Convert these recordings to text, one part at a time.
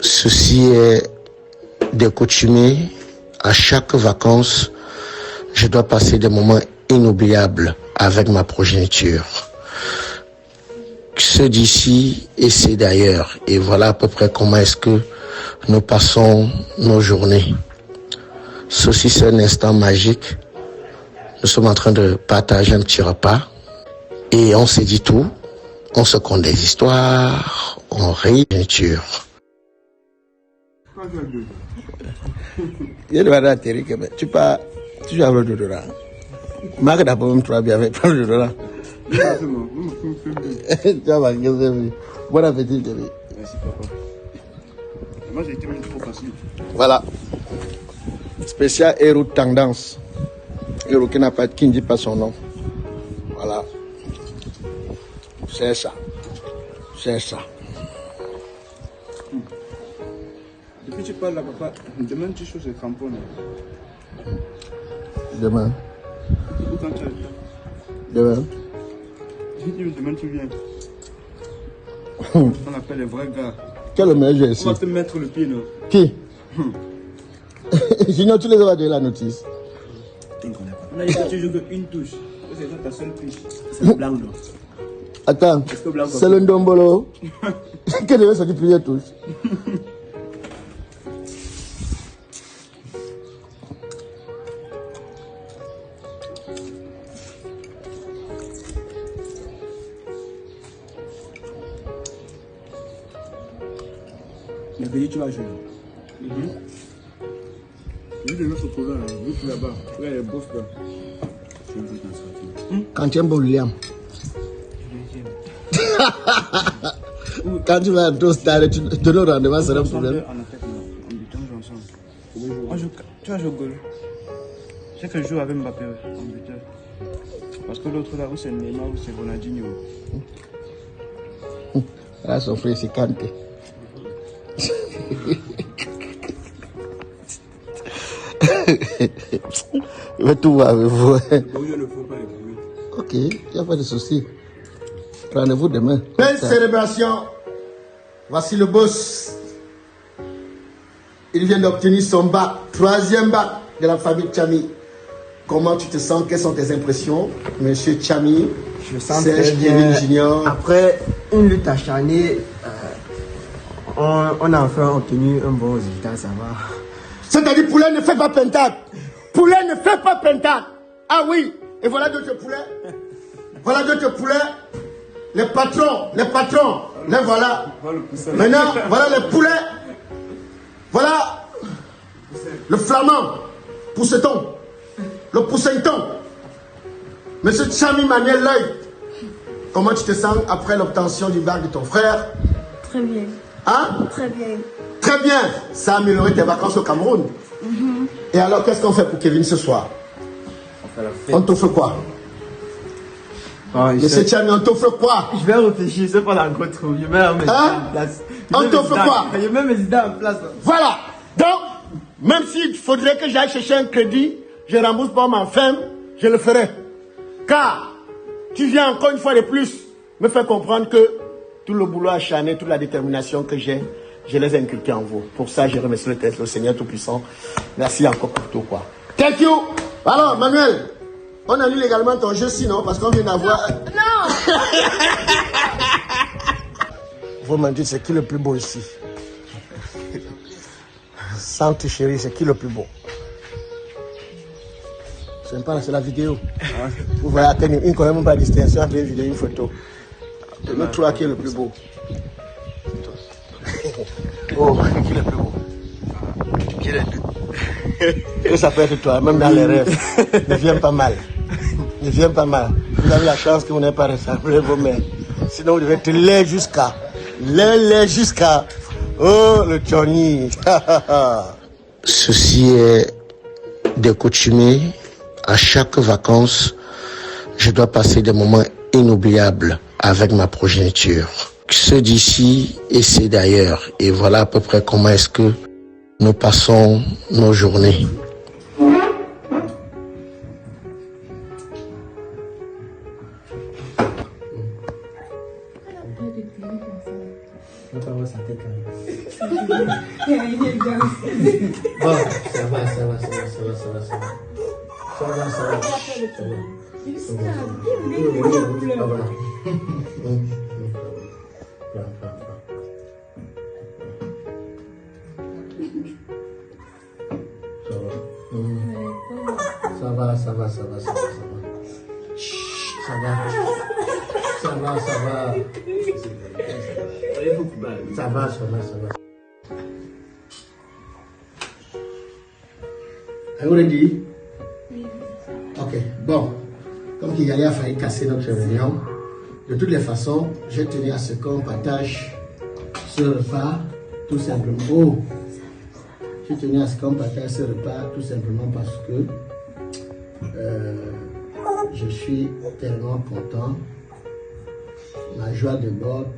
Ceci est des coutumiers. À chaque vacances, je dois passer des moments inoubliables avec ma progéniture. Ceux d'ici et ceux d'ailleurs. Et voilà à peu près comment est-ce que nous passons nos journées. Ceci, c'est un instant magique. Nous sommes en train de partager un petit repas. Et on se dit tout. On se conte des histoires. On rit, bien sûr. Il y a le badin terrible, mais tu vas avoir le dodorat. Marc d'abord même toi bien avec le dodorat. Tu vas voir, bon appétit, Jerry. Merci papa. Moi j'ai été même trop facile. Voilà. Spécial héros tendance. Héros qui ne dit pas son nom. Voilà. C'est ça. C'est ça. Depuis que tu parles là, papa, demain tu choses les crampons. Demain. Ou quand tu as... Demain. Demain tu viens. On appelle les vrais gars. Quel est le meilleur ici? On va te mettre le pied, non? Qui? Junior, tu les as donné la notice. On a dit que tu joues qu'une touche. C'est ta seule touche. C'est le blanc, non? Attends, c'est le ndombolo. Quelle est cette plusieurs touches? Tu vas jouer. Je vais mettre au courant, vu là-bas. Regarde les bosses là. Quand tu aimes William. Quand tu vas à Tostar, tu te donnes rendez-vous, c'est un problème. Tu vas jouer au goal. Je sais que je joue avec Mbappé en buteur. Parce que l'autre là, où c'est Neymar, où c'est Ronaldinho. Là, son frère, c'est Kanté. Je vais tout voir avec vous. Ok, il n'y a pas de souci. Rendez-vous demain. Belle célébration. Voici le boss. Il vient d'obtenir son bac, 3e bac de la famille Chami. Comment tu te sens? Quelles sont tes impressions, monsieur Chami? Je me sens très bien. Après une lutte acharnée, on a enfin obtenu un bon résultat, ça va. C'est-à-dire, poulet ne fait pas pentade. Poulet ne fait pas pentade. Ah oui, et voilà d'autres poulets. Voilà d'autres poulets. Les patrons, les voilà. Maintenant, voilà les poulets. Voilà le flamand, pousseton, le pousseton. Monsieur Chami Manuel Lloyd, comment tu te sens après l'obtention du bac de ton frère? Très bien. Hein? Très bien. Très bien. Ça a amélioré tes vacances au Cameroun. Et alors, qu'est-ce qu'on fait pour Kevin ce soir? On t'offre quoi? Monsieur Chami, on t'offre quoi? Je vais réfléchir, c'est pas encore trop. Je mets mes idées en place. On t'offre quoi? Je mets mes idées en place. Voilà. Donc, même s'il faudrait que j'aille chercher un crédit, je rembourse pas ma femme, je le ferai. Car, tu viens encore une fois de plus me faire comprendre que tout le boulot acharné, toute la détermination que j'ai, je les ai inculqués en vous. Pour ça, je remercie le Seigneur Tout-Puissant. Merci encore pour tout, quoi. Thank you. Alors, Manuel, on annule également ton jeu, sinon, parce qu'on vient d'avoir... Non. Vous me dites, c'est qui le plus beau ici? Sans te chérir, c'est qui le plus beau? C'est pas, c'est la vidéo. Vous voyez, il n'y a quand même pas de distinction entre une vidéo et une photo. De nous trois, qui est le plus beau? Oh, qui est le plus beau? Qui est le plus beau? Ça peut être toi, même dans les rêves. Ne viens pas mal. Ne viens pas mal. Vous avez la chance que vous n'avez pas ressemblé vos mères. Sinon, vous devez être laid jusqu'à... Oh, le Johnny. Ceci est des coutumiers. À chaque vacances, je dois passer des moments inoubliables avec ma progéniture. Ceux d'ici et ceux d'ailleurs. Et voilà à peu près comment est-ce que nous passons nos journées. Je ne peux pas ressentir quand même. Bon, ça va. Ça va. Ah, voilà. Ça va. Ça va. Are you ready? Ok, bon. Comme Kigali a failli casser notre réunion, de toutes les façons, je tenais à ce qu'on partage ce repas tout simplement. Oh! Je tenais à ce qu'on partage ce repas tout simplement parce que je suis tellement content. Ma joie déborde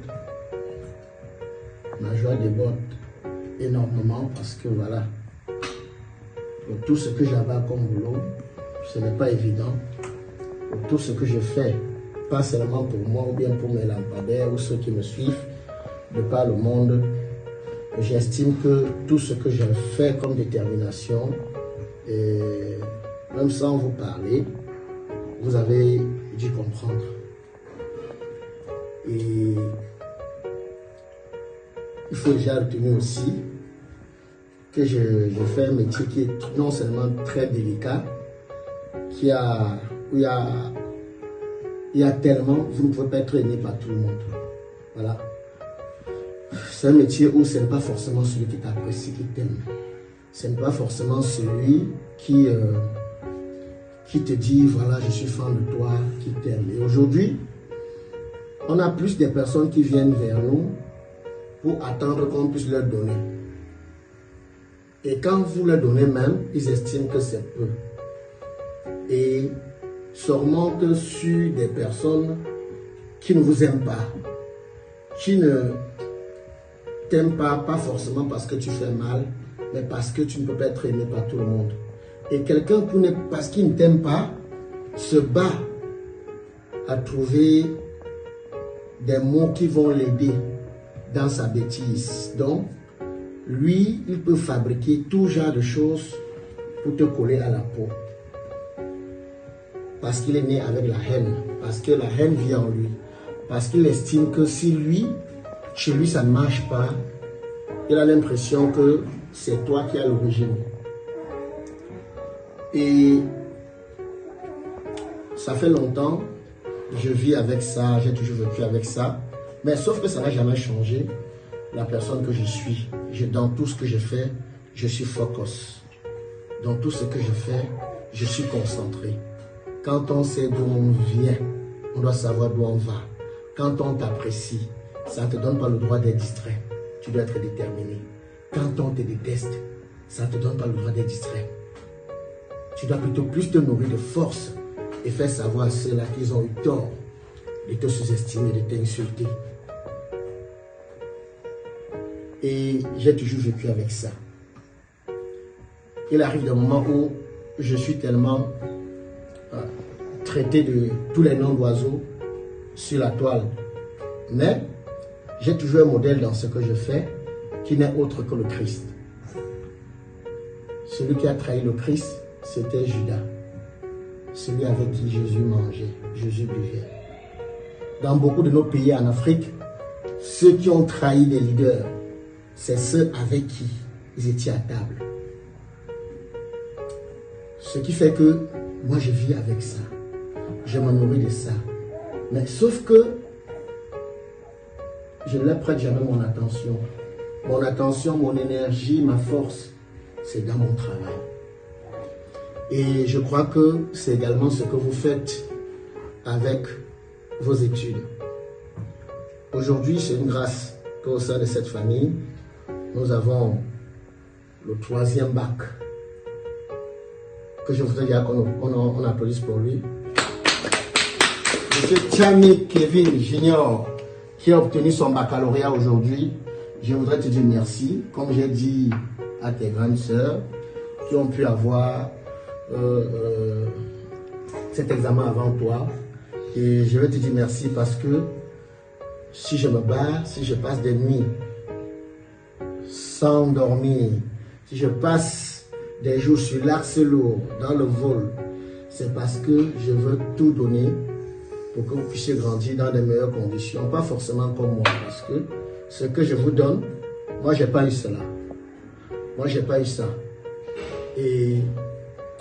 énormément parce que voilà, pour tout ce que j'avais comme boulot, ce n'est pas évident. Pour tout ce que je fais, pas seulement pour moi ou bien pour mes lampadaires ou ceux qui me suivent de par le monde, j'estime que tout ce que j'ai fait comme détermination, et même sans vous parler, vous avez dû comprendre. Et il faut déjà retenir aussi que je fais un métier qui est non seulement très délicat, où il y a tellement, vous ne pouvez pas être aimé par tout le monde. Voilà. C'est un métier où ce n'est pas forcément celui qui t'apprécie, qui t'aime. Ce n'est pas forcément celui qui te dit, voilà, je suis fan de toi, qui t'aime. Et aujourd'hui, on a plus de personnes qui viennent vers nous pour attendre qu'on puisse leur donner. Et quand vous leur donnez même, ils estiment que c'est peu. Et se remontent sur des personnes qui ne vous aiment pas, qui ne t'aiment pas forcément parce que tu fais mal, mais parce que tu ne peux pas être aimé par tout le monde. Et quelqu'un, parce qu'il ne t'aime pas, se bat à trouver des mots qui vont l'aider dans sa bêtise. Donc, lui, il peut fabriquer tout genre de choses pour te coller à la peau. Parce qu'il est né avec la haine, parce que la haine vient en lui, parce qu'il estime que si chez lui ça ne marche pas, il a l'impression que c'est toi qui as l'origine. Et ça fait longtemps, je vis avec ça, j'ai toujours vécu avec ça, mais sauf que ça n'a jamais changé la personne que je suis. Dans tout ce que je fais, je suis focus. Dans tout ce que je fais, je suis concentré. Quand on sait d'où on vient, on doit savoir d'où on va. Quand on t'apprécie, ça ne te donne pas le droit d'être distrait. Tu dois être déterminé. Quand on te déteste, ça ne te donne pas le droit d'être distrait. Tu dois plutôt plus te nourrir de force et faire savoir à ceux-là qu'ils ont eu tort de te sous-estimer, de t'insulter. Et j'ai toujours vécu avec ça. Il arrive des moments où je suis tellement traité de tous les noms d'oiseaux sur la toile. Mais j'ai toujours un modèle dans ce que je fais qui n'est autre que le Christ. Celui qui a trahi le Christ, c'était Judas. Celui avec qui Jésus mangeait, Jésus buvait. Dans beaucoup de nos pays en Afrique, ceux qui ont trahi les leaders, c'est ceux avec qui ils étaient à table. Ce qui fait que moi je vis avec ça. Je me nourris de ça. Mais sauf que je ne leur prête jamais mon attention. Mon attention, mon énergie, ma force, c'est dans mon travail. Et je crois que c'est également ce que vous faites avec vos études. Aujourd'hui, c'est une grâce qu'au sein de cette famille, nous avons le 3e bac. Que je voudrais dire qu'on applaudisse pour lui. Monsieur Tchami Kevin Junior, qui a obtenu son baccalauréat aujourd'hui, je voudrais te dire merci, comme j'ai dit à tes grandes sœurs, qui ont pu avoir cet examen avant toi. Et je vais te dire merci parce que si je me bats, si je passe des nuits sans dormir, si je passe des jours sur l'axe lourd, dans le vol, c'est parce que je veux tout donner pour que vous puissiez grandir dans de meilleures conditions. Pas forcément comme moi, parce que ce que je vous donne, moi, j'ai pas eu cela. Moi, j'ai pas eu ça. Et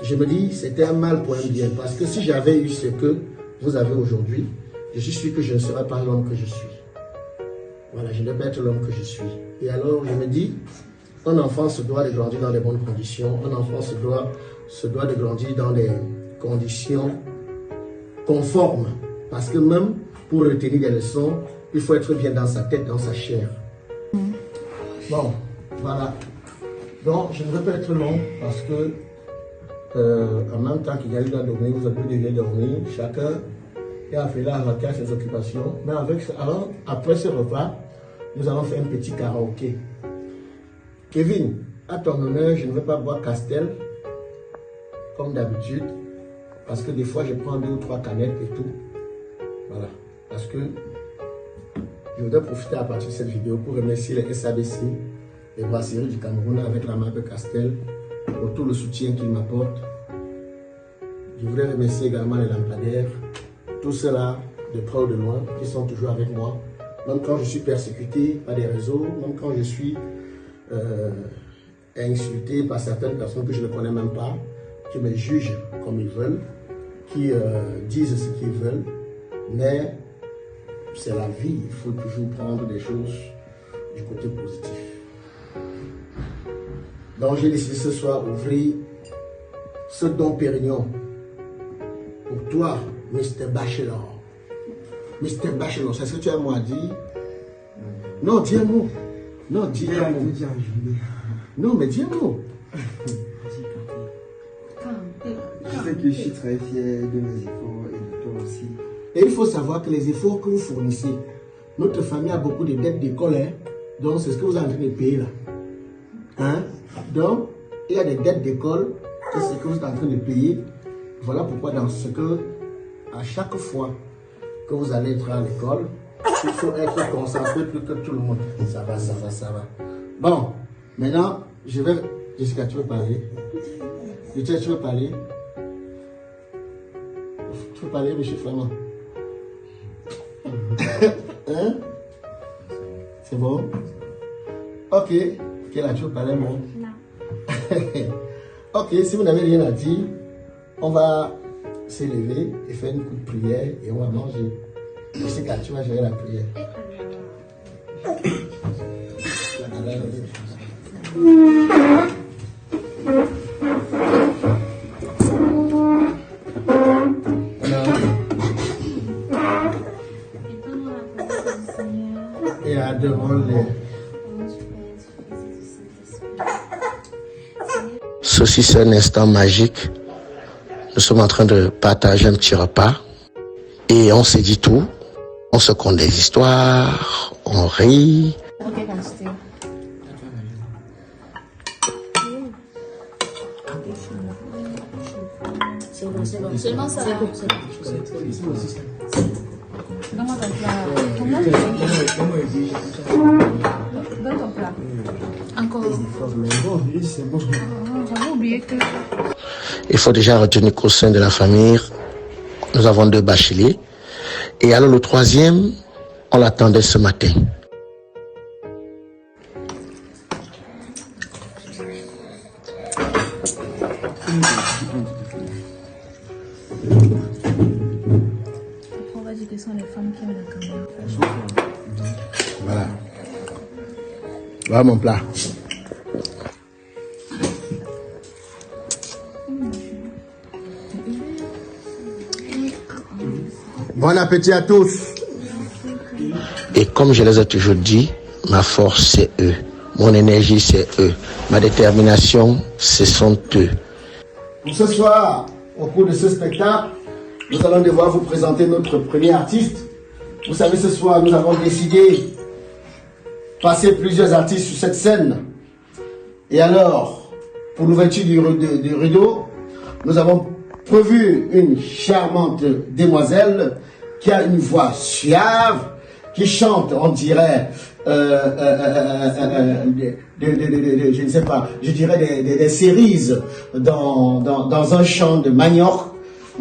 je me dis, c'était un mal pour un bien. Parce que si j'avais eu ce que vous avez aujourd'hui, je suis sûr que je ne serais pas l'homme que je suis. Voilà, je ne vais pas être l'homme que je suis. Et alors, je me dis, un enfant se doit de grandir dans de bonnes conditions. Un enfant se doit de grandir dans des conditions conformes. Parce que même pour retenir des leçons, il faut être bien dans sa tête, dans sa chair. Bon, voilà. Donc, je ne veux pas être long parce que en même temps qu'il y a eu la dormir, vous avez déjà dormir. Chacun est appelé à vaquer à ses occupations. Mais après ce repas, nous allons faire un petit karaoké. Kevin, à ton honneur, je ne veux pas boire Castel comme d'habitude. Parce que des fois, je prends 2 ou 3 canettes et tout. Voilà. Parce que je voudrais profiter à partir de cette vidéo pour remercier les SABC, les brasseries du Cameroun avec la marque Castel, pour tout le soutien qu'ils m'apportent. Je voudrais remercier également les lampadaires, tous ceux-là, de près ou de loin, qui sont toujours avec moi. Même quand je suis persécuté par des réseaux, même quand je suis insulté par certaines personnes que je ne connais même pas, qui me jugent comme ils veulent, qui disent ce qu'ils veulent, mais c'est la vie, il faut toujours prendre des choses du côté positif. Donc j'ai décidé ce soir d'ouvrir ce don Pérignon pour toi, Mr. Bachelor. Mr. Bachelor, c'est ce que tu as un mot à dire? Non, dis un mot. Non, dis un mot. Non, mais dis un mot. Je sais que je suis très fier de mes efforts et de toi aussi. Et il faut savoir que les efforts que vous fournissez, notre famille a beaucoup de dettes d'école, hein? Donc c'est ce que vous êtes en train de payer là. Hein? Donc, il y a des dettes d'école, c'est ce que vous êtes en train de payer. Voilà pourquoi dans ce que, à chaque fois que vous allez entrer à l'école, il faut être concentré plus que tout le monde. Ça va, ça va, ça va. Bon, maintenant, je vais... Jessica, tu veux parler? Tu veux parler? Tu veux parler, monsieur Flamand? Hein? C'est bon? Ok. Quel a tu veux parler, moi? Non. Ok, si vous n'avez rien à dire, on va s'élever et faire une coupe de prière et on va manger. Jessica, tu vas gérer la prière. Et adorons-les. Ceci, c'est un instant magique. Nous sommes en train de partager un petit repas. Et on se dit tout. On se conte des histoires. On rit. Seulement ça. Donne-moi ton plat. Donne ton plat. Encore. J'avais oublié que... Il faut déjà retenir qu'au sein de la famille, nous avons 2 bacheliers. Et alors le 3e, on l'attendait ce matin. On va dire que ce sont les femmes qui aiment la caméra. Voilà. Voilà mon plat. Bon appétit à tous. Et comme je les ai toujours dit, ma force c'est eux. Mon énergie c'est eux. Ma détermination ce sont eux. Pour ce soir, au cours de ce spectacle, nous allons devoir vous présenter notre premier artiste. Vous savez, ce soir, nous avons décidé de passer plusieurs artistes sur cette scène. Et alors, pour l'ouverture du rideau, nous avons prévu une charmante demoiselle qui a une voix suave, qui chante, on dirait, je ne sais pas, je dirais des cerises dans un champ de manioc,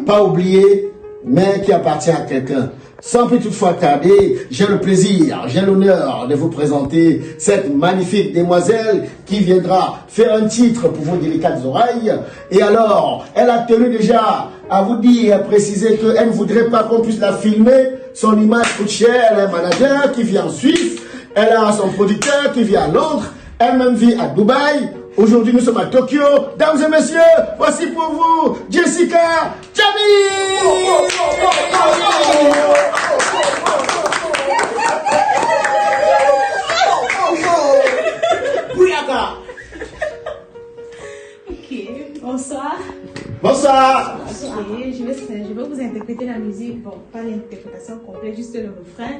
pas oublié, mais qui appartient à quelqu'un. Sans plus toutefois tarder, j'ai le plaisir, j'ai l'honneur de vous présenter cette magnifique demoiselle qui viendra faire un titre pour vos délicates oreilles. Et alors, elle a tenu déjà à vous dire, à préciser qu'elle ne voudrait pas qu'on puisse la filmer. Son image coûte cher, elle a un manager qui vit en Suisse, elle a son producteur qui vit à Londres, elle-même vit à Dubaï. Aujourd'hui, nous sommes à Tokyo. Dames et messieurs, voici pour vous Jessica Djamil. Ok, bonsoir. Bonsoir. Ok, je vais vous interpréter la musique, bon, pas l'interprétation complète, juste le refrain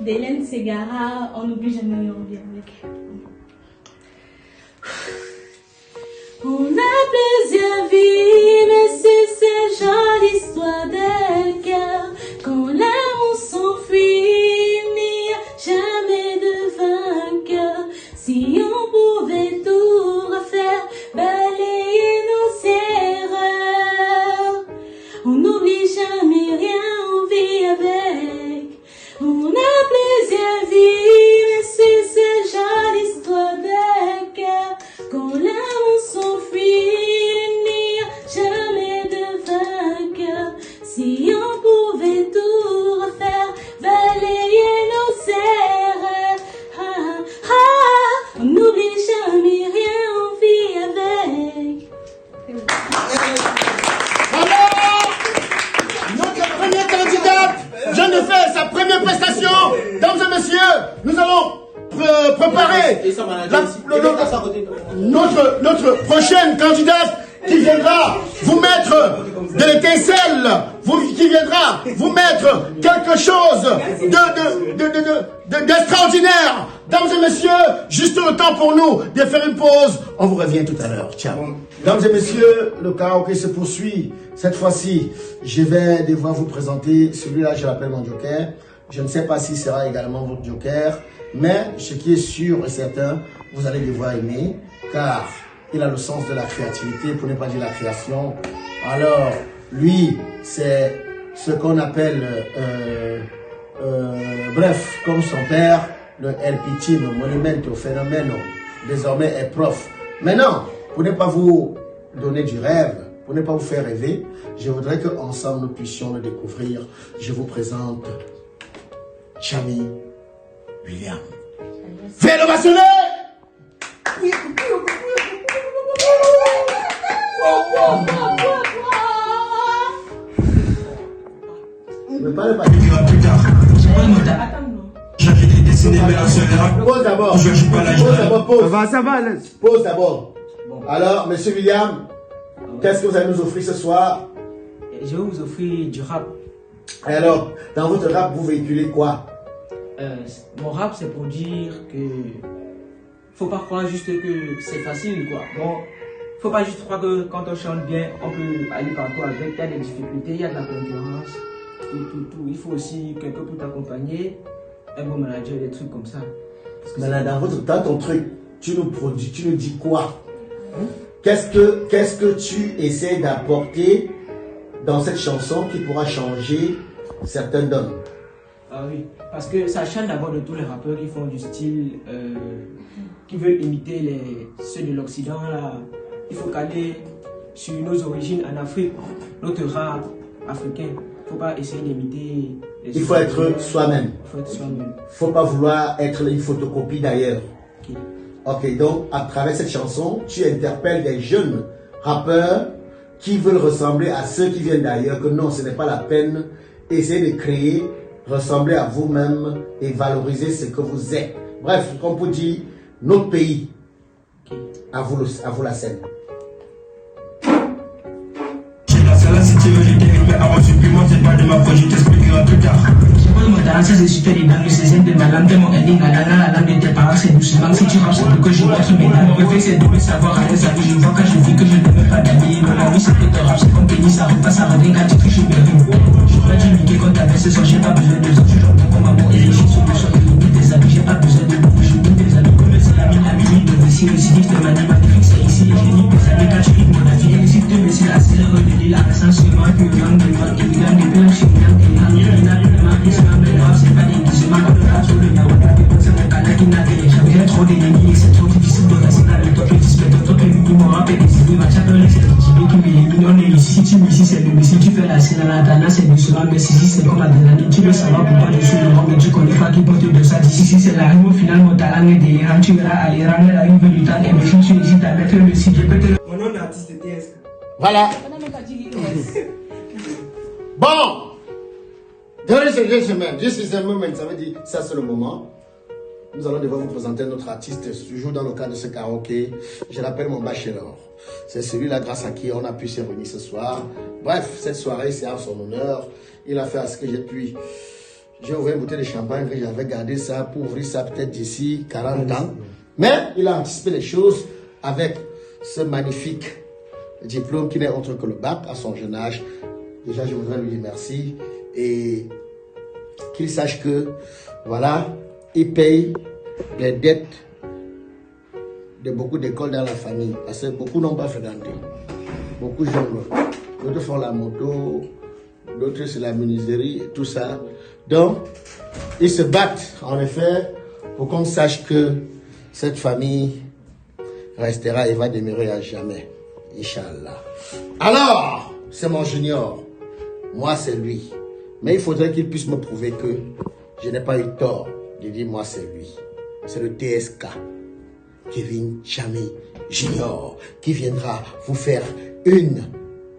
d'Hélène Ségara, On n'oublie jamais, on revient avec. On a plusieurs vies, mais c'est ces jolies histoires de cœur. Quand l'amour s'enfuit, il n'y a jamais de vainqueur. Si on pouvait tout refaire, balayer nos erreurs. On n'oublie jamais rien, on vit avec. On a plusieurs vies, mais c'est ces jolies histoires de cœur. Quand l'amour s'enfuit, il n'y a jamais de vainqueur. Si on pouvait tout refaire, balayer nos erreurs. Ah, ah, on n'oublie jamais rien, on vit avec. Alors, notre première candidate vient de faire sa première prestation. Dames et messieurs, nous allons préparer notre prochaine candidate qui viendra vous mettre de l'étincelle, qui viendra vous mettre quelque chose d'extraordinaire. Dames et messieurs, juste le temps pour nous de faire une pause. On vous revient tout à l'heure. Ciao. Dames et messieurs, le karaoké se poursuit. Cette fois-ci, je vais devoir vous présenter celui-là, je l'appelle mon joker. Je ne sais pas s'il sera également votre joker, mais ce qui est sûr et certain, vous allez devoir aimer, car il a le sens de la créativité, pour ne pas dire la création. Alors, lui, c'est ce qu'on appelle, bref, comme son père, le El Pitino, Monumento, Fenomeno, désormais est prof. Maintenant, pour ne pas vous donner du rêve, pour ne pas vous faire rêver, je voudrais qu'ensemble nous puissions le découvrir. Je vous présente Djamil Williams. Fais l'ovationner! Ne parlez pas. Plus tard. J'avais des dessinées, mais un seul rap. Pause d'abord. Je joue pas la Pause d'abord, pause. Ça va, laisse. Pause d'abord. Alors, monsieur William, qu'est-ce que vous allez nous offrir ce soir? Je vais vous offrir du rap. Et alors, dans votre rap, vous véhiculez quoi? Mon rap, c'est pour dire que faut pas croire juste que c'est facile, quoi. Bon, faut pas juste croire que quand on chante bien, on peut aller partout avec. Il y a des difficultés, il y a de la concurrence, tout. Il faut aussi quelqu'un pour t'accompagner, un bon manager, des trucs comme ça. Mais là, dans ton truc, tu nous dis quoi? Qu'est-ce que tu essaies d'apporter dans cette chanson qui pourra changer certains d'hommes? Ah oui, parce que ça change d'abord de tous les rappeurs qui font du style, qui veulent imiter ceux de l'Occident là. Il faut caler sur nos origines en Afrique, notre rap africain. Il ne faut pas essayer d'imiter. Il faut être soi-même. Il faut être soi-même. Il ne faut pas vouloir être une photocopie d'ailleurs. Ok, donc à travers cette chanson, tu interpelles des jeunes rappeurs qui veulent ressembler à ceux qui viennent d'ailleurs, que non, ce n'est pas la peine. Essayez de créer, ressembler à vous-même et valoriser ce que vous êtes. Bref, comme vous dit, notre pays. À vous la scène. J'ai la salle si tu veux, je t'écris, mais avant supplément, c'est pas de ma faute, je t'expliquerai plus tard. Ça c'est super énorme, le 16e de ma langue, de mon ending, la langue de tes parents, c'est doucement. Si tu rappes, c'est que je vois tout mes dames. Mon réflexe, c'est de me savoir à l'aise, je vois quand je vis que je ne peux pas d'amis. Ma vie, c'est que ton rap, c'est comme Penny, ça repasse à redingue, quand tu touches, je suis bien. J'aurais dû niquer quand t'avais ce soir, j'ai pas besoin de ça. Je suis comme maman, et je suis sur le sol, limite des habits, j'ai pas besoin de ici, récidif de manie magnifique, c'est ici, les génies, des années, quand tu ris, mon avis, et si tu me suis la serre, de l'île, la sens, c'est moi, que l'homme, de moi, et l'homme, de l'homme, c'est moi, et l'homme, de l'homme, mais moi, c'est pas déguisement, comme le raso, le yaouda, c'est mon canal qui n'a rien, j'avais trop d'ennemis, et c'est trop difficile de rester là, le top, et dismettre, toi, que lui, mon rap, et des idées, ma chat, les stéréotypes, qui m'éliminent, on est ici, si tu me, ici, c'est le si tu fais la scène à la tana, c'est doucement, mais si c'est comme l'adrénaline, tu veux savoir pourquoi je suis le rang, mais tu connais pas qui porte de ça, d'ici, c'est la rime, au final, mon talent est délirant, tu verras, aller ramener la rive du temps, et mes chansons, tu hésites à mettre le site, je peux te le... Mon nom d'artiste est TSK. Voilà. Bon. Ladies and gentlemen, this is the moment. Ça veut dire, ça c'est le moment. Nous allons devoir vous présenter notre artiste, toujours dans le cadre de ce karaoké. Je l'appelle mon bachelor. C'est celui-là grâce à qui on a pu se réunir ce soir. Bref, cette soirée, c'est en son honneur. Il a fait à ce que j'ai pu. J'ai ouvert une bouteille de champagne, que j'avais gardé ça pour ouvrir ça peut-être d'ici 40 ans. Mais il a anticipé les choses avec ce magnifique diplôme qui n'est autre que le bac à son jeune âge. Déjà, je voudrais lui dire merci et qu'il sache que, voilà, il paye les dettes de beaucoup d'écoles dans la famille. Parce que beaucoup n'ont pas fréquenté. Beaucoup jonglent. D'autres font la moto, d'autres c'est la menuiserie, tout ça. Donc, ils se battent, en effet, pour qu'on sache que cette famille restera et va demeurer à jamais. Inch'Allah. Alors, c'est mon junior. Moi, c'est lui. Mais il faudrait qu'il puisse me prouver que je n'ai pas eu tort de dire moi, c'est lui. C'est le TSK. Kevin Chamé Junior, qui viendra vous faire une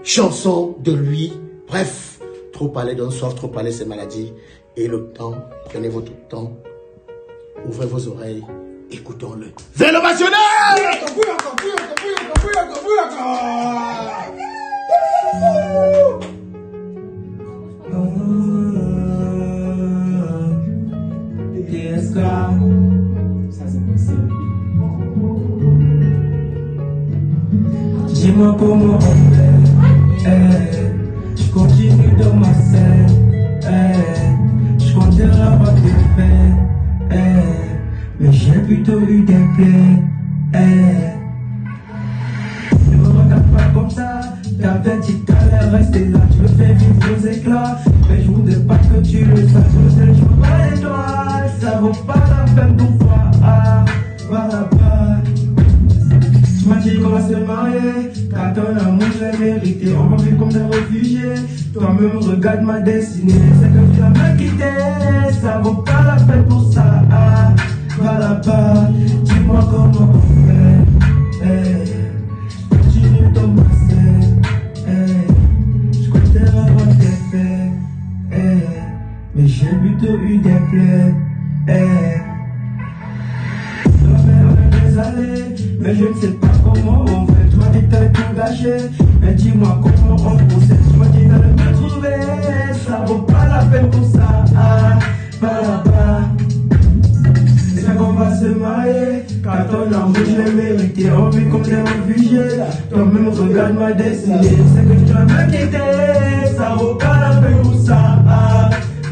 chanson de lui. Bref, trop parler donne soif, trop parler c'est maladie. Et le temps, prenez votre temps, ouvrez vos oreilles, écoutons-le. C'est le national! TSK, ça c'est possible. Dis-moi comment on fait, je continue dans ma scène, je compte avoir des faits, mais j'ai plutôt eu des plaies. Ne me regarde pas comme ça, t'avais dit que t'allais rester là, tu me fais vivre aux éclats, mais je voudrais pas que tu le saches, je veux pas les doigts, ça vaut pas la peine pour toi, voilà pas. Tu m'as dit qu'on va se marier, car ton amour je l'ai mérité, on m'a vu comme des réfugiés, toi-même regarde ma destinée, c'est que tu vas me quitter, ça vaut pas la peine pour ça, voilà pas, dis-moi comment on fait, continue ton passé, je comptais avoir des faits, mais j'ai plutôt eu des plaies, mais je ne sais pas comment on fait. Tu m'as dit que t'allais tout gâcher, mais dis-moi comment on procède. Tu m'as dit que t'allais me trouver, ça vaut pas la peine pour ça, pas là-bas. C'est là qu'on va se marier, car ton amour je l'ai mérité, on vit comme des réfugiés, toi-même regarde ma destinée, c'est que tu vas me quitter, ça vaut pas la peine pour ça,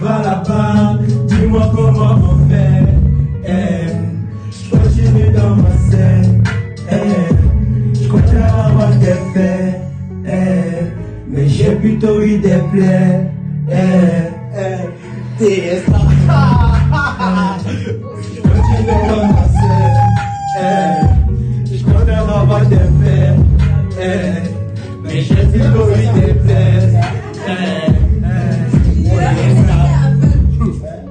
va là-bas, dis-moi comment on fait, je continue dans ma scène, je compte avoir des faits, mais j'ai plutôt eu des plaies, TSK. Je continue dans ma scène, je compte avoir des faits, mais j'ai plutôt eu des plaies,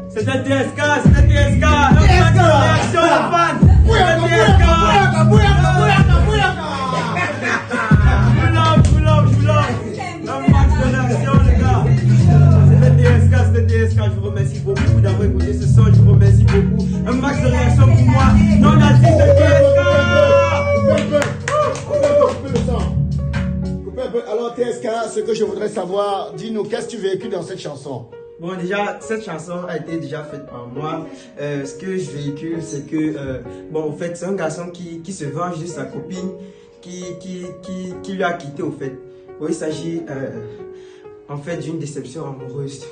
c'était TSK, c'était TSK, un max de réaction la fan, c'était TSK, je vous love, un max de réaction les gars, c'était TSK, je vous remercie beaucoup d'avoir écouté ce son, je vous remercie beaucoup, un max de réaction pour moi, non artiste de TSK. Alors TSK, ce que je voudrais savoir, dis-nous, qu'est-ce que tu véhicules dans cette chanson? Bon, déjà, cette chanson a été déjà faite par moi. Ce que je véhicule, c'est que, bon, en fait, c'est un garçon qui se venge de sa copine qui lui a quitté, au fait. Bon, il s'agit, en fait, d'une déception amoureuse.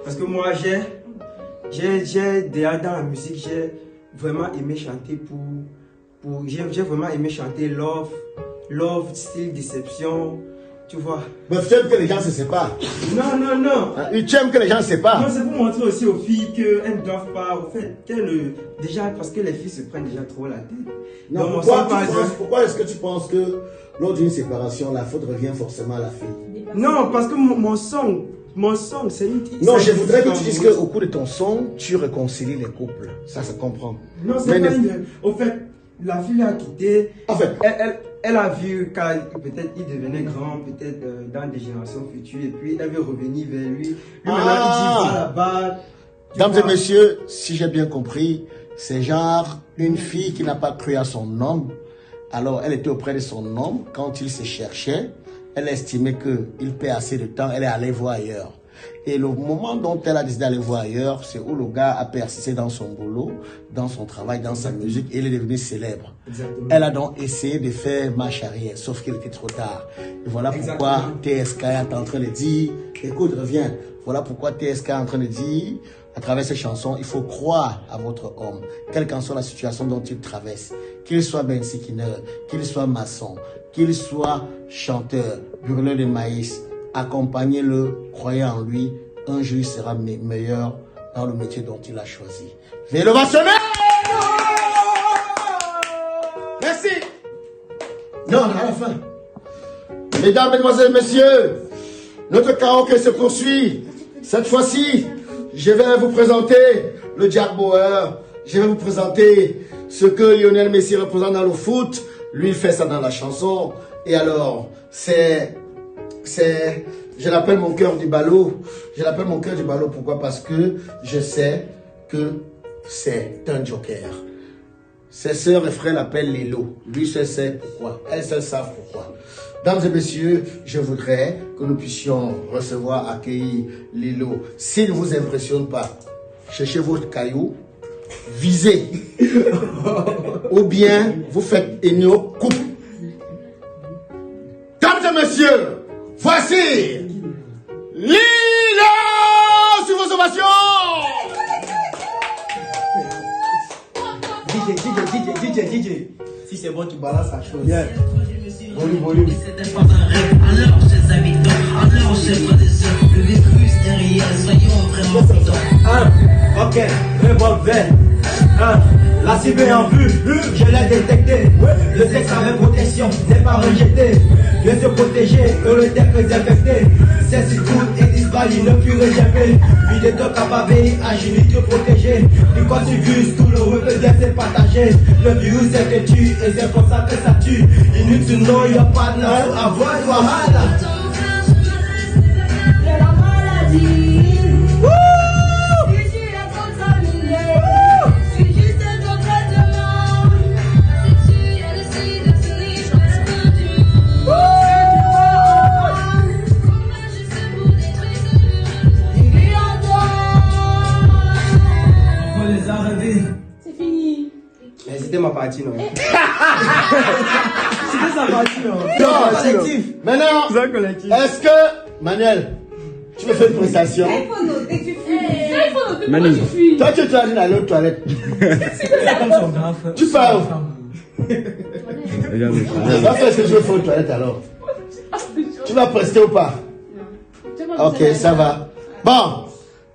Parce que moi, j'ai déjà dans la musique, j'ai vraiment aimé chanter pour j'ai vraiment aimé chanter Love, style déception, tu vois. Mais tu aimes que les gens se séparent. Non. Tu aimes que les gens se séparent. Non, c'est pour montrer aussi aux filles qu'elles ne doivent pas, au fait, déjà, parce que les filles se prennent déjà trop la tête. Non, pourquoi est-ce que tu penses que lors d'une séparation, la faute revient forcément à la fille? Non, parce que mon son, c'est une... Non, je voudrais que tu dises qu'au cours de ton son, tu réconcilies les couples. Ça se comprend. Non, c'est pas une... Au fait, la fille a quitté. En fait, elle a vu qu'il peut-être il devenait grand, peut-être dans des générations futures, et puis elle veut revenir vers lui. Lui maintenant, il dit va là-bas. Mesdames et messieurs, si j'ai bien compris, c'est genre une fille qui n'a pas cru à son homme. Alors, elle était auprès de son homme quand il se cherchait. Elle estimait qu'il perd assez de temps, elle est allée voir ailleurs. Et le moment dont elle a décidé d'aller voir ailleurs, c'est où le gars a persisté dans son boulot, dans son travail, dans sa musique, et il est devenu célèbre. Exactement. Elle a donc essayé de faire marche arrière, sauf qu'il était trop tard. Et voilà pourquoi TSK est en train de dire, écoute, reviens. Voilà pourquoi TSK est en train de dire, à travers ces chansons, il faut croire à votre homme, quelle qu'en soit la situation dont il traverse. Qu'il soit bensikineur, qu'il soit maçon, qu'il soit chanteur, brûleur de maïs, accompagnez-le, croyez en lui, un jour il sera meilleur dans le métier dont il a choisi. Veuillez le vassonner! Merci! Non, on est à la fin. Mesdames, mesdemoiselles, messieurs, notre karaoké se poursuit. Cette fois-ci, je vais vous présenter le Jack Bauer. Je vais vous présenter ce que Lionel Messi représente dans le foot. Lui, il fait ça dans la chanson. Et alors, je l'appelle mon cœur du ballot. Je l'appelle mon cœur du ballot. Pourquoi? Parce que je sais que c'est un joker. Ses sœurs et frères l'appellent Lilo. Lui seul sait pourquoi. Elles seules savent pourquoi. Mesdames et messieurs, je voudrais que nous puissions recevoir, accueillir Lilo. S'il ne vous impressionne pas, cherchez votre caillou, visez. Ou bien vous faites Ennio coupe. Mesdames et messieurs, voici Lilo sur vos ovations. DJ. Si c'est bon, tu balances la chose. Yeah. Volume. C'était pas un rêve, alors chers habitants, alors chers frères et sœurs, le virus est réel, soyons vraiment prudents. Ok, revolver. La cible est en vue, je l'ai détecté. Le sexe avec protection n'est pas rejeté. Mieux se protéger que le terre désinfecté. C'est si cool et disparaît, ne plus réservé. Vie de toi capavé, agile, te protéger. Du quoi tu vises, tout le repère c'est partagé. Le virus est vêtu et c'est pour ça que ça tue. Inutile, non, y'a pas de nom à voir, voilà. De la maladie. C'est fini. Mais c'était ma partie, non? C'était sa partie, non? Collectif. Maintenant, est-ce que, Manuel, tu me fais une prestation? Il faut noter que tu fuis. Il faut noter que tu fuis. Toi, tu dois aller à l'autre toilette. Comme son grand frère. Tu pars. Regarde. Va faire ce que je veux faire aux toilettes alors. Tu vas prester ou pas? Ok, ça va. Bon,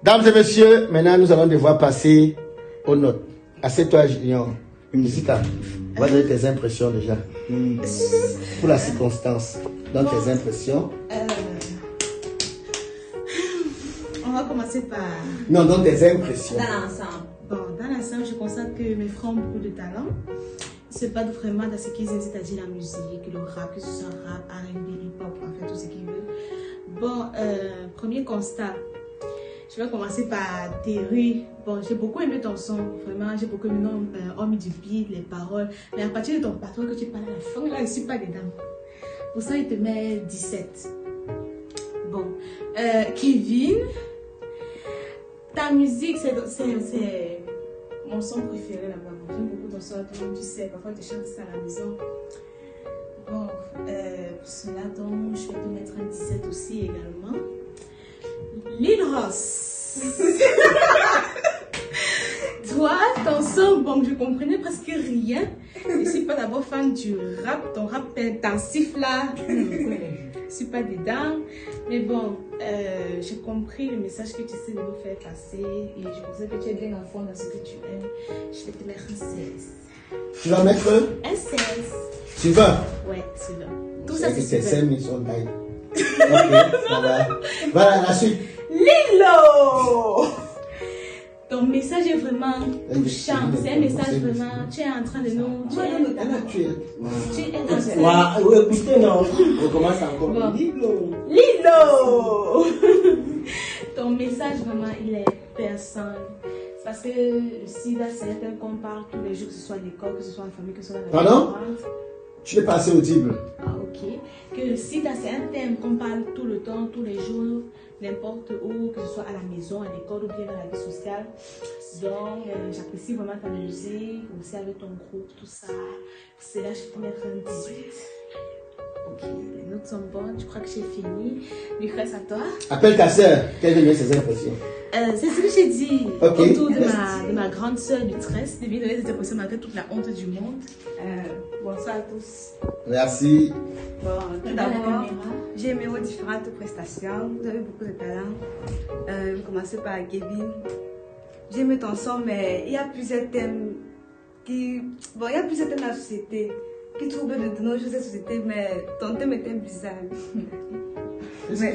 dames et messieurs, maintenant nous allons devoir passer aux notes. Assieds-toi, Junior. Musica, on va donner tes impressions déjà. Pour la circonstance. Donne tes impressions. On va commencer par... Non, donne tes impressions. Dans l'ensemble. Bon, dans l'ensemble, je constate que mes frères ont beaucoup de talent. Ils se battent vraiment dans ce qu'ils aiment, c'est-à-dire la musique, le rap, que ce soit rap, R&B, hip-hop, en fait, tout ce qu'ils veulent. Bon, premier constat. Je vais commencer par Terry. Bon, j'ai beaucoup aimé ton son, vraiment, j'ai beaucoup aimé hormis du beat, les paroles. Mais à partir de ton patron que tu parles à la fin, là, je ne suis pas dedans. Pour ça, il te met 17. Bon, Kevin, ta musique, c'est mon son préféré là-bas. J'aime beaucoup ton son, tu sais, parfois tu chantes ça à la maison. Bon, pour cela, donc, je vais te mettre un 17 aussi également. Lil Ross. Toi, ton son Donc, bon, je comprenais presque rien. Je suis pas d'abord fan du rap, ton rap intensif là. Je suis pas dedans. Mais bon, j'ai compris le message que tu sais de nous faire passer. Et je pensais que tu es bien en fond dans ce que tu aimes. Je vais te mettre un 16. Tu vas mettre Un 16. Sylvain. Ouais, Sylvain. Tout ça, c'est C'est Sylvain. 5 000 son taille. Ok, ça va. Voilà, la suite. Lilo! Ton message est vraiment touchant. C'est un message vraiment. Tu es en train de nous. Tu es en train Ouais, écoutez, non. On commence encore. Bon. Lilo. Lilo! Ton message vraiment, il est personne. C'est parce que le sida, c'est un thème qu'on parle tous les jours, que ce soit à l'école, que ce soit en famille, que ce soit dans la Pardon? Tu n'es pas assez audible. Ah, ok. Que le sida, c'est un thème qu'on parle tout le temps, tous les jours, n'importe où, que ce soit à la maison, à l'école ou bien dans la vie sociale. Donc, j'apprécie vraiment ta musique, aussi avec ton groupe, tout ça. C'est là que je vais te mettre un 18. Ok, les notes sont bonnes, je crois que j'ai fini. Du reste à toi. Appelle ta sœur. Quelles sont ses impressions? C'est ce que j'ai dit Ok. autour de ma grande sœur du tresse, de bien donner cette impression malgré toute la honte du monde. Bonsoir à tous. Merci. Bon, tout Dans la d'abord, caméra. j'ai aimé vos différentes prestations. Vous avez beaucoup de talent. Vous commencez par Kevin. J'ai aimé ton son, mais il y a plusieurs thèmes qui. Bon, il y a plusieurs thèmes dans la société qui troublent de nos jours cette société, mais ton thème était bizarre. Mais,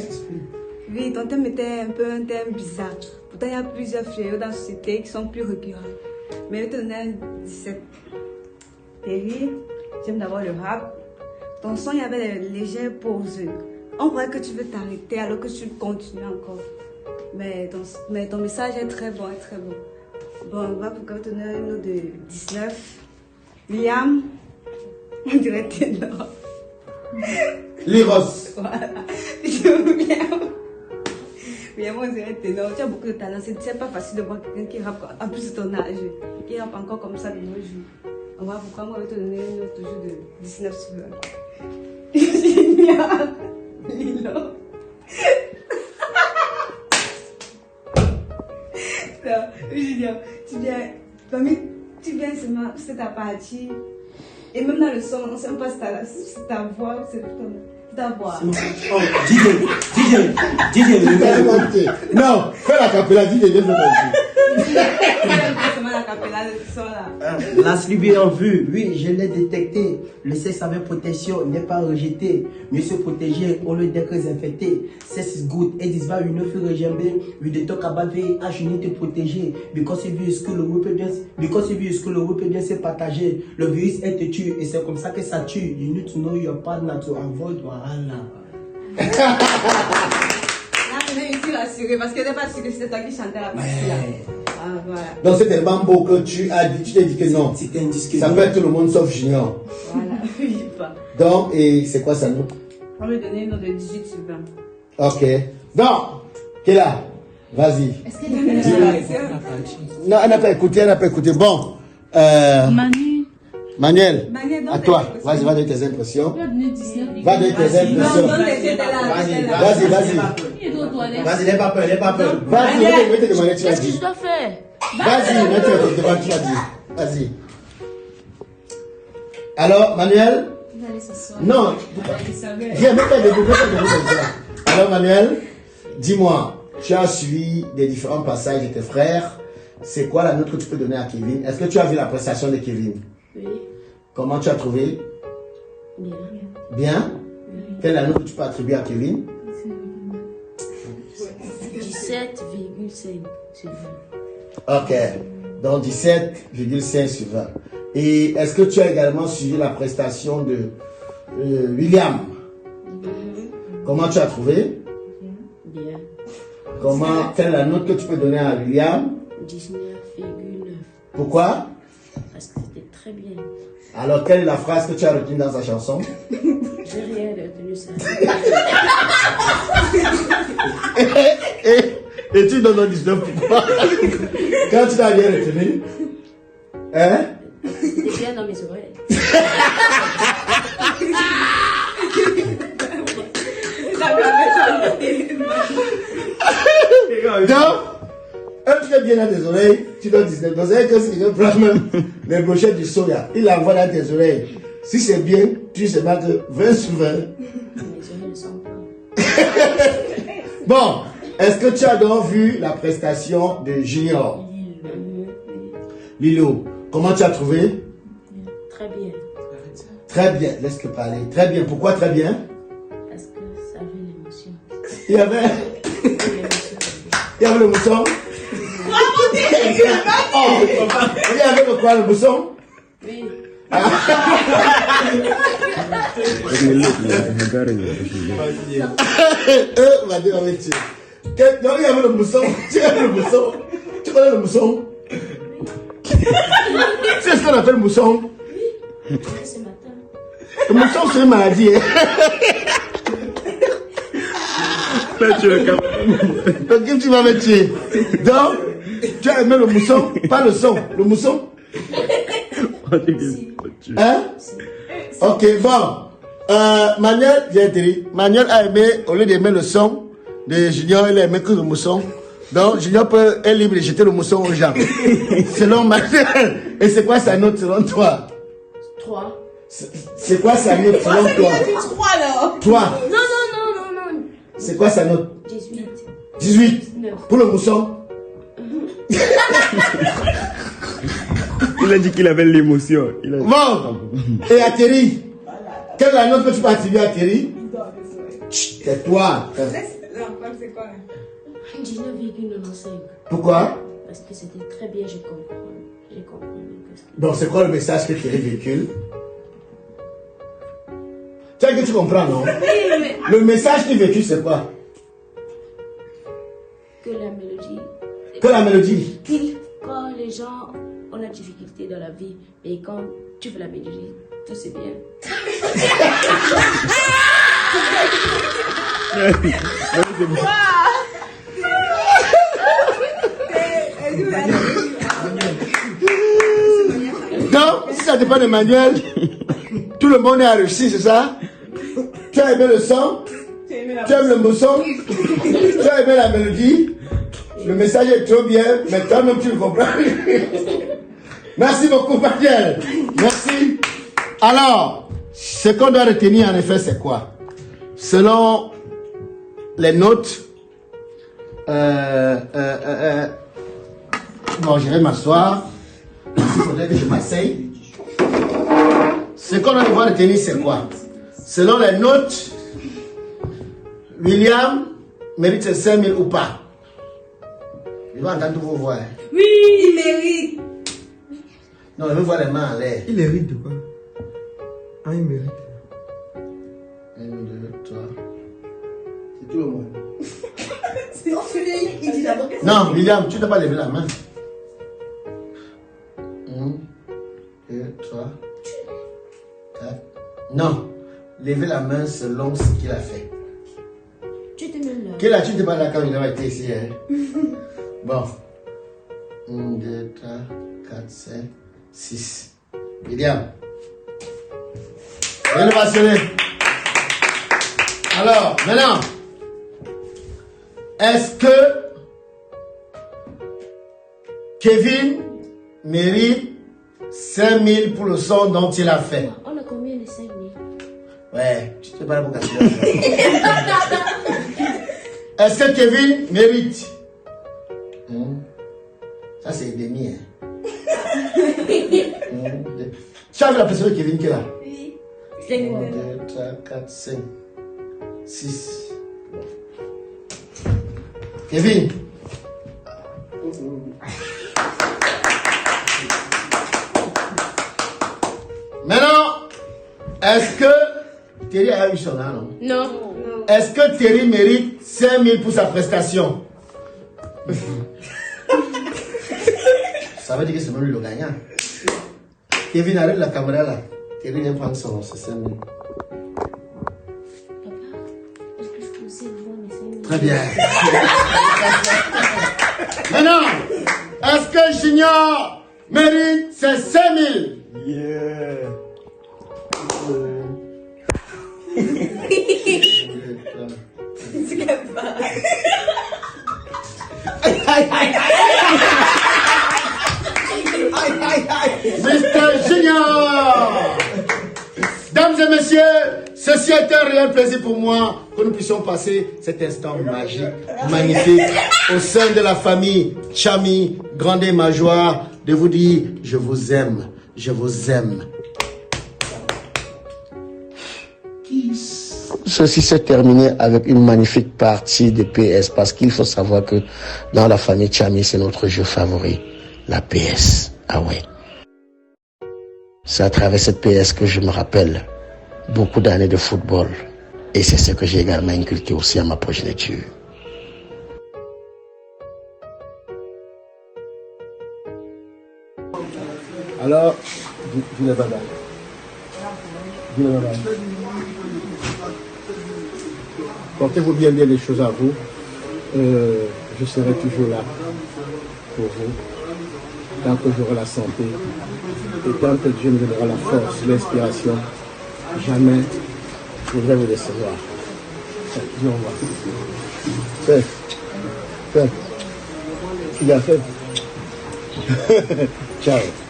oui, ton thème était un peu un thème bizarre. Pourtant, il y a plusieurs fléaux dans la société qui sont plus récurrents. Mais je vais te donner un 17. Terry, j'aime d'abord le rap. Ton son, il y avait des légères pauses. On croit que tu veux t'arrêter alors que tu continues encore. Mais ton message est très bon, très bon. Bon, on va pourquoi te donner une note de 19. Liam, on dirait ténor. Lyros. Voilà. Liam, on dirait ténor. Tu as beaucoup de talent. C'est pas facile de voir quelqu'un qui rappe en plus de ton âge, qui rappe encore comme ça de nos jours. On va pourquoi moi je vais te donner une note toujours de 19 sur 20. Génial. Lilo. Génial. Tu viens seulement, c'est ta partie. Et même dans le son, on ne sait pas si c'est ta voix ou c'est ta voix. Oh, DJ, Non, fais la capella, dis les deux. La suivi en vue, oui, je l'ai détecté. Le sexe avec protection n'est pas rejeté. Mieux se protéger au lieu d'être infecté. Sex is good, it is bad, you know, feel rejambé. We dey talk about VIH, you need to protéger. Because if you school, le groupe peut bien se partager. Le virus est te tue et c'est comme ça que ça tue. You need to know your partner to avoid Wahala. Là, je vais ici l'assurer parce que je n'ai pas su que c'était toi qui chantais la partie là. Ah, voilà. Donc c'est tellement beau que tu t'es dit que non. C'était un disque. Ça peut être tout le monde sauf Junior. Voilà, oui, pas. Donc, et c'est quoi ça nous? On va me donner une note de 18 sur 20. Ok. Donc, Kéla, vas-y. Est-ce qu'elle est Non, elle n'a pas écouté, Bon. Manuel, à toi. Vas-y, va donner tes impressions. Va donner tes impressions. Vas-y. Vas-y, n'aie pas peur. Vas-y, je vais te demander, tu vas Qu'est-ce que dire. je dois faire? Vas-y, je vais te demander, tu vas dire. Vas-y. Alors, Manuel? Non. Viens, mets-toi debout, comme ça. Alors, Manuel, dis-moi, tu as suivi des différents passages de tes frères. C'est quoi la note que tu peux donner à Kevin? Est-ce que tu as vu la prestation de Kevin? Oui. Comment tu as trouvé? Bien. Bien? Quelle est la note que tu peux attribuer à Kevin? 17,5 sur 20. Ok. Donc 17,5 sur 20. Et est-ce que tu as également suivi la prestation de William? Comment tu as trouvé? Bien. Quelle est la note que tu peux donner à William? 19,9. Pourquoi? Parce que c'était très bien. Alors, quelle est la phrase que tu as retenue dans sa chanson? J'ai rien retenu ça. Et tu donnes 19 pourquoi? Quand tu n'as rien retenu? Hein? C'était bien dans mes oreilles. Donc, un truc vient dans tes oreilles, tu dois 19. Vous savez que si quelqu'un prend même les brochettes du soya, il l'envoie dans tes oreilles. Si c'est bien, tu sais pas que 20 sur 20. Bon, est-ce que tu as donc vu la prestation de Junior? Lilo, comment tu as trouvé? Très bien. Très bien, laisse-le parler. Très bien, pourquoi très bien? Parce que ça avait l'émotion. Il y avait... Il y avait le mousson. Oh, il y avait le quoi, le mousson? Oui. On va dire avec tu. Donc il y avait le mousson. Tu connais le mousson? Tu connais le mousson? C'est ce qu'on appelle le mousson? Oui. Ce matin. Le mousson, c'est une maladie. Donc tu vas me tuer. Donc, tu as aimé le mousson, pas le son. Le mousson? Hein? Ok, bon. Manuel, j'ai dit, Manuel a aimé, au lieu d'aimer le son de Junior, il a aimé que le mousson. Donc, Junior est libre de jeter le mousson aux gens. Selon Manuel. Et c'est quoi sa note selon toi? 3. C'est quoi sa note selon toi? 3 alors. 3. Non. C'est quoi sa note? 18. 18. 9. Pour le mousson? Il a dit qu'il avait l'émotion. Bon. Et à Thierry? Quelle est la note que tu peux attribuer à Thierry? C'est toi. C'est quoi? 19,95. Pourquoi? Parce que c'était très bien, j'ai compris. Donc c'est quoi le message que Thierry véhicule? Tu sais que tu comprends, non? Le message qu'il véhicule, c'est quoi? Que la mélodie. Que la mélodie. Quand les gens ont la difficulté dans la vie, et quand tu fais la mélodie, tout c'est bien. Donc, si ça dépend de Manuel, tout le monde est réussi, c'est ça? Tu as aimé le son? Tu aimes le mousson? Tu as aimé la mélodie? Le message est trop bien, mais toi-même tu le comprends. Merci beaucoup, Manuel. Merci. Alors, ce qu'on doit retenir en effet, c'est quoi? Selon les notes, bon, je vais m'asseoir. Il faudrait que je m'asseye. Ce qu'on doit devoir retenir, c'est quoi? Selon les notes, William mérite ses 5 000 ou pas? Je vais entendre vos voix. Oui, il mérite. Non, je veux voir les mains en l'air. Il hérite de quoi? Ah, il mérite. 1, 2, 3. C'est tout le monde. Il dit d'abord que c'est... Non, William, tu ne dois pas lever la main. 1, 2, 3, 4. Non, levez la main selon ce qu'il a fait. Tu te mets là. Quelle attitude pas là quand il a été ici, hein? Bon. 1, 2, 3, 4, 5, 6. William. Viens le passionner. Alors, maintenant, est-ce que Kevin mérite 5 000 pour le son dont il a fait? On a combien de 5 000? Ouais, tu te parles pour casser. Est-ce que Kevin mérite? Ça, c'est demi. Hein? Tu as vu la personne de Kevin qui est là? Oui. 5 1, 000. 2, 3, 4, 5, 6. Kevin. Maintenant, est-ce que Thierry a eu son nom? Non. Est-ce que Thierry mérite 5 000 pour sa prestation? Ça veut dire que c'est même lui le gagnant. Kevin, arrête la caméra là. Thierry vient prendre son 5 000. Est-ce que je peux aussi avoir mes 5 000? Très bien. Maintenant, est-ce que Junior mérite ses 5 000? Yeah. C'est comme ça. Aïe, aïe, aïe, aïe. Mr. Junior. Dames et messieurs, ceci est un réel plaisir pour moi que nous puissions passer cet instant magique, magnifique, au sein de la famille Tchami. Grande ma joie de vous dire, je vous aime, je vous aime. Ceci s'est terminé avec une magnifique partie de PS parce qu'il faut savoir que dans la famille Tchami, c'est notre jeu favori, la PS. Ah ouais. C'est à travers cette PS que je me rappelle beaucoup d'années de football. Et c'est ce que j'ai également inculqué aussi à ma progéniture. Alors, dis-le bye bye. Dis-le bye bye. Portez-vous bien les choses à vous. Je serai toujours là pour vous. Tant que j'aurai la santé et tant que Dieu me donnera la force, l'inspiration, jamais je voudrais vous décevoir. Dis au revoir. Fais. Il a fait. Ciao.